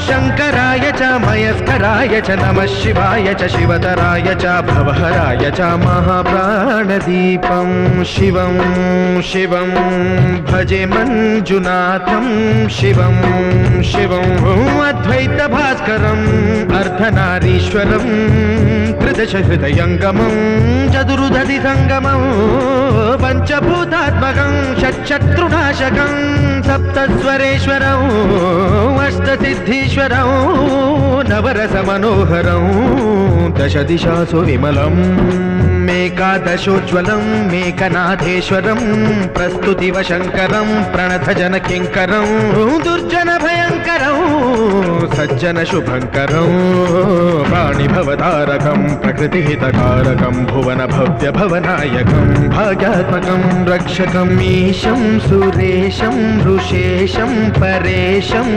शङ्कराय च मयस्कराय च नमः शिवाय च शिवतराय च भवहराय च महाप्राणदीपं शिवं शिवं भजे मञ्जुनाथं शिवं शिवं अद्वैतभास्करम् अर्धनारीश्वरं त्रिदशहृदयङ्गमं चतुर्दधिसङ्गमं पञ्चभूतात्मकं षट्शत्रुनाशकं सप्तस्वरेश्वरं अष्टसिद्धीश्वरं नवरसमनोहरं दशदिशासु विमलम् मेकादशोज्ज्वलं मेकनाथेश्वरं प्रस्तुतिवशङ्करं प्रणतजनकिङ्करं दुर्जनभयङ्करं सज्जनशुभङ्करं प्राणिभवतारकं प्रकृतिहितकारकं भुवनभव्यभवनायकं भाग्यात्मकं रक्षकम् ईशं सुरेशं ऋषेशं परेशं